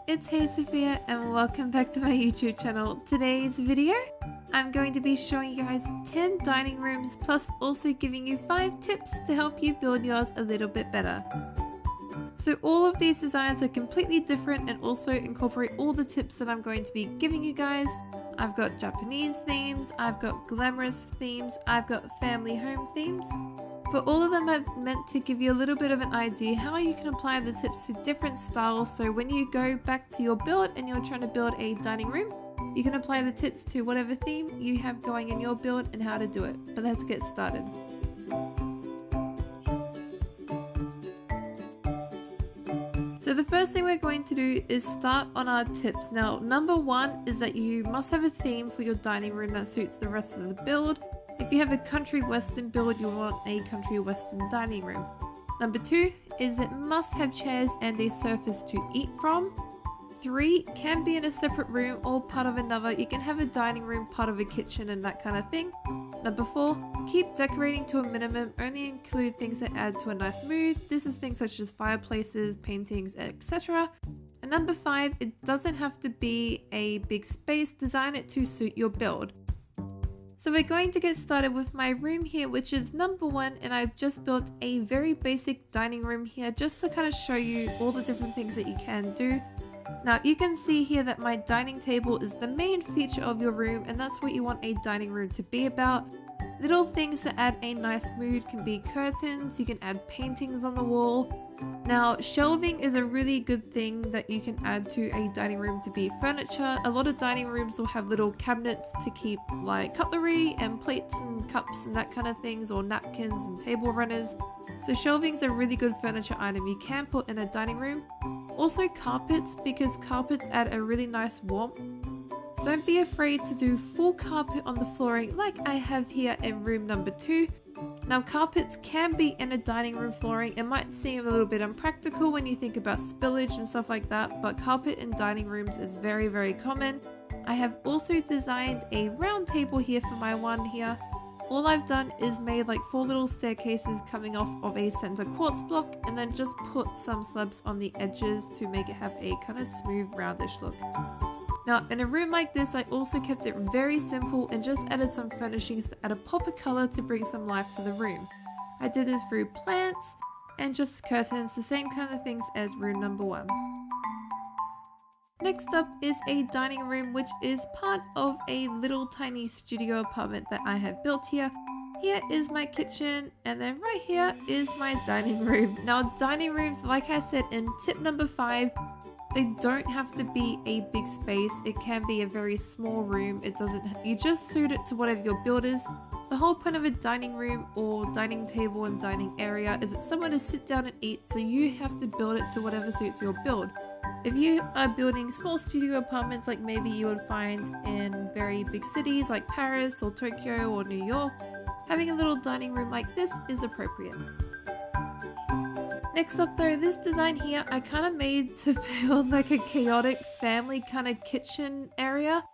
it's HeySofia and welcome back to my YouTube channel. Today's video, I'm going to be showing you guys 10 dining rooms plus also giving you 5 tips to help you build yours a little bit better. So all of these designs are completely different and also incorporate all the tips that I'm going to be giving you guys. I've got Japanese themes, I've got glamorous themes, I've got family home themes. But all of them are meant to give you a little bit of an idea how you can apply the tips to different styles, so when you go back to your build and you're trying to build a dining room, you can apply the tips to whatever theme you have going in your build and how to do it. But let's get started. So the first thing we're going to do is start on our tips. Now, number one is that you must have a theme for your dining room that suits the rest of the build. If you have a country western build, you'll want a country western dining room. Number 2 is it must have chairs and a surface to eat from. 3 can be in a separate room or part of another. You can have a dining room, part of a kitchen and that kind of thing. Number 4, keep decorating to a minimum, only include things that add to a nice mood. This is things such as fireplaces, paintings, etc. And number 5, it doesn't have to be a big space, design it to suit your build. So we're going to get started with my room here, which is number 1, and I've just built a very basic dining room here just to kind of show you all the different things that you can do. Now you can see here that my dining table is the main feature of your room, and that's what you want a dining room to be about. Little things that add a nice mood can be curtains, you can add paintings on the wall. Now, shelving is a really good thing that you can add to a dining room to be furniture. A lot of dining rooms will have little cabinets to keep like cutlery and plates and cups and that kind of things, or napkins and table runners. So shelving is a really good furniture item you can put in a dining room. Also carpets, because carpets add a really nice warmth. Don't be afraid to do full carpet on the flooring like I have here in room number 2. Now carpets can be in a dining room flooring. It might seem a little bit unpractical when you think about spillage and stuff like that, but carpet in dining rooms is very common. I have also designed a round table here for my one here. All I've done is made like 4 little staircases coming off of a center quartz block and then just put some slabs on the edges to make it have a kind of smooth roundish look. Now in a room like this, I also kept it very simple and just added some furnishings to add a pop of colour to bring some life to the room. I did this through plants and just curtains, the same kind of things as room number 1. Next up is a dining room, which is part of a little tiny studio apartment that I have built here. Here is my kitchen, and then right here is my dining room. Now dining rooms, like I said in tip number 5, they don't have to be a big space. It can be a very small room. You just suit it to whatever your build is. The whole point of a dining room or dining table and dining area is it's somewhere to sit down and eat, so you have to build it to whatever suits your build. If you are building small studio apartments like maybe you would find in very big cities like Paris or Tokyo or New York, having a little dining room like this is appropriate. Next up though, this design here I kind of made to build like a chaotic family kind of kitchen area.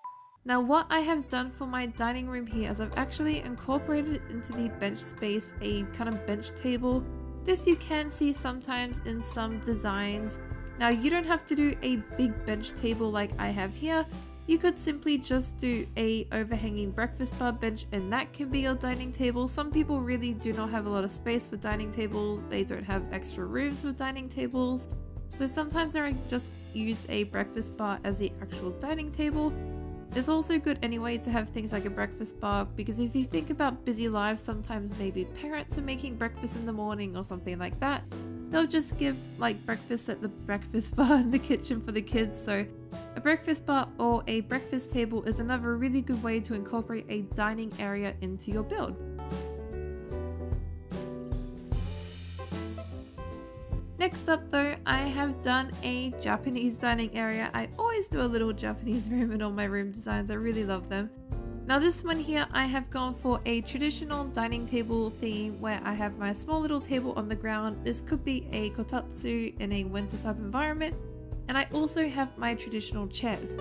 Now what I have done for my dining room here is I've actually incorporated into the bench space a kind of bench table. This you can see sometimes in some designs. Now you don't have to do a big bench table like I have here. You could simply just do a overhanging breakfast bar bench and that can be your dining table. Some people really do not have a lot of space for dining tables. They don't have extra rooms for dining tables. So sometimes I just use a breakfast bar as the actual dining table. It's also good anyway to have things like a breakfast bar, because if you think about busy lives, sometimes maybe parents are making breakfast in the morning or something like that. They'll just give like breakfast at the breakfast bar in the kitchen for the kids, so a breakfast bar or a breakfast table is another really good way to incorporate a dining area into your build. Next up though, I have done a Japanese dining area. I always do a little Japanese room in all my room designs, I really love them. Now this one here, I have gone for a traditional dining table theme where I have my small little table on the ground. This could be a kotatsu in a winter type environment. And I also have my traditional chairs.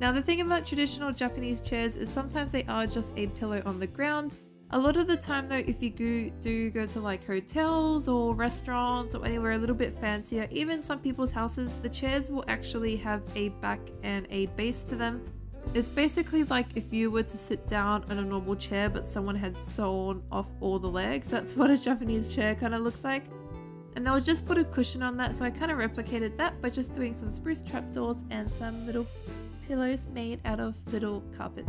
Now the thing about traditional Japanese chairs is sometimes they are just a pillow on the ground. A lot of the time though, if you do go to like hotels or restaurants or anywhere a little bit fancier, even some people's houses, the chairs will actually have a back and a base to them. It's basically like if you were to sit down on a normal chair but someone had sewn off all the legs. That's what a Japanese chair kind of looks like. And they'll just put a cushion on that, so I kind of replicated that by just doing some spruce trapdoors and some little pillows made out of little carpet.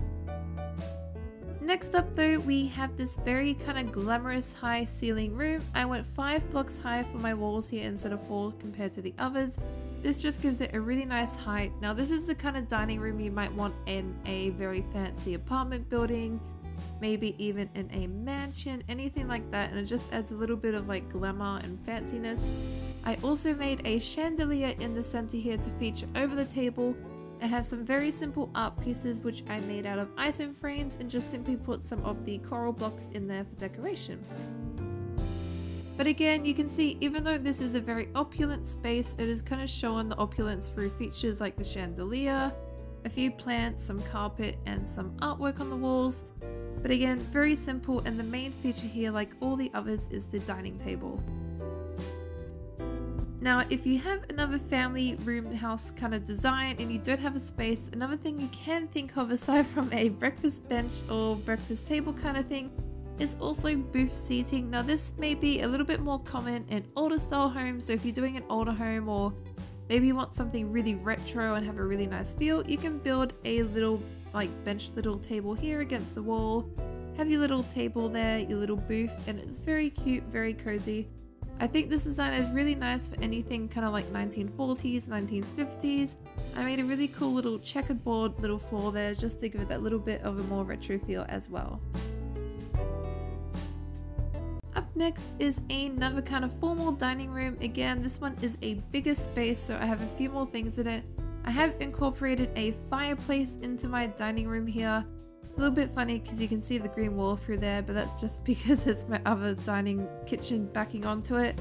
Next up though, we have this very kind of glamorous high ceiling room. I went 5 blocks high for my walls here instead of 4 compared to the others. This just gives it a really nice height. Now this is the kind of dining room you might want in a very fancy apartment building, maybe even in a mansion, anything like that, and it just adds a little bit of like glamour and fanciness. I also made a chandelier in the center here to feature over the table. I have some very simple art pieces which I made out of item frames and just simply put some of the coral blocks in there for decoration. But again, you can see even though this is a very opulent space, it is kind of showing the opulence through features like the chandelier, a few plants, some carpet and some artwork on the walls. But again, very simple, and the main feature here, like all the others, is the dining table. Now, if you have another family room house kind of design and you don't have a space, another thing you can think of aside from a breakfast bench or breakfast table kind of thing is also booth seating. Now this may be a little bit more common in older style homes, so if you're doing an older home or maybe you want something really retro and have a really nice feel, you can build a little like bench little table here against the wall, have your little table there, your little booth, and it's very cute, very cozy. I think this design is really nice for anything kind of like 1940s, 1950s. I made a really cool little checkerboard little floor there just to give it that little bit of a more retro feel as well. Up next is another kind of formal dining room. Again, this one is a bigger space, so I have a few more things in it. I have incorporated a fireplace into my dining room here. It's a little bit funny because you can see the green wall through there, but that's just because it's my other dining kitchen backing onto it.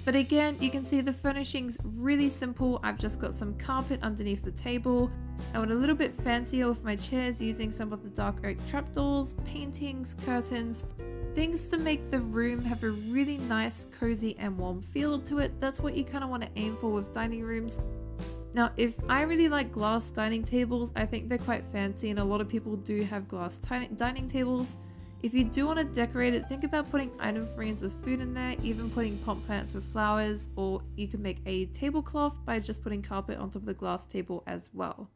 But again, you can see the furnishings really simple. I've just got some carpet underneath the table. I went a little bit fancier with my chairs using some of the dark oak trapdoors, paintings, curtains, things to make the room have a really nice, cozy and warm feel to it. That's what you kind of want to aim for with dining rooms. Now, if I really like glass dining tables, I think they're quite fancy and a lot of people do have glass dining tables. If you do want to decorate it, think about putting item frames with food in there, even putting pot plants with flowers, or you can make a tablecloth by just putting carpet on top of the glass table as well.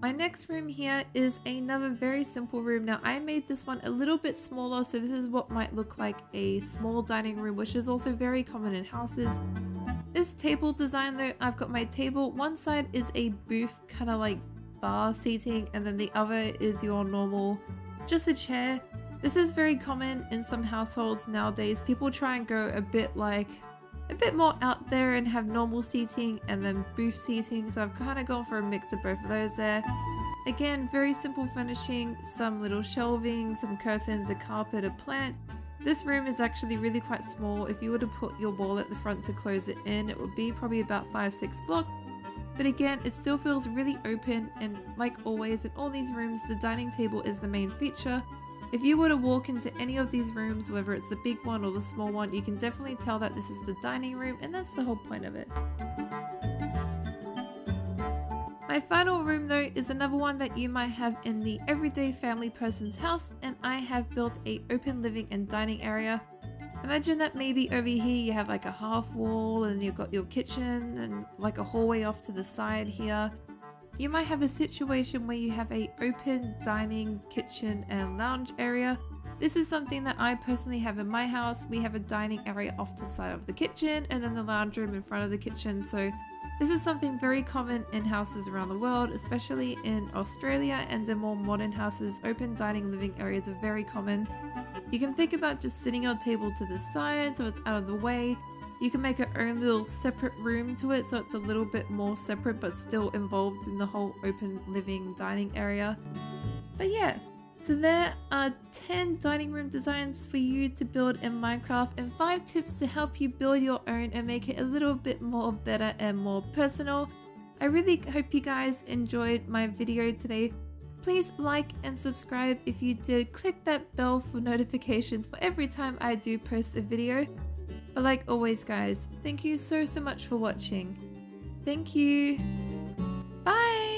My next room here is another very simple room. Now I made this one a little bit smaller, so this is what might look like a small dining room, which is also very common in houses. This table design though, I've got my table, one side is a booth kind of like bar seating, and then the other is your normal, just a chair. This is very common in some households nowadays. People try and go a bit more out there and have normal seating and then booth seating, so I've kind of gone for a mix of both of those there. Again, very simple furnishing, some little shelving, some curtains, a carpet, a plant. This room is actually really quite small. If you were to put your wall at the front to close it in, it would be probably about 5-6 blocks. But again, it still feels really open, and like always in all these rooms, the dining table is the main feature. If you were to walk into any of these rooms, whether it's the big one or the small one, you can definitely tell that this is the dining room, and that's the whole point of it. My final room though is another one that you might have in the everyday family person's house, and I have built a open living and dining area. Imagine that maybe over here you have like a half wall and you've got your kitchen and like a hallway off to the side here. You might have a situation where you have a open dining, kitchen and lounge area. This is something that I personally have in my house. We have a dining area off to the side of the kitchen and then the lounge room in front of the kitchen. So this is something very common in houses around the world, especially in Australia and in more modern houses. Open dining living areas are very common. You can think about just sitting your table to the side so it's out of the way. You can make your own little separate room to it so it's a little bit more separate but still involved in the whole open living dining area. But yeah, so there are 10 dining room designs for you to build in Minecraft and 5 tips to help you build your own and make it a little bit more better and more personal. I really hope you guys enjoyed my video today. Please like and subscribe if you did. Click that bell for notifications for every time I do post a video. But like always guys, thank you so much for watching. Thank you. Bye!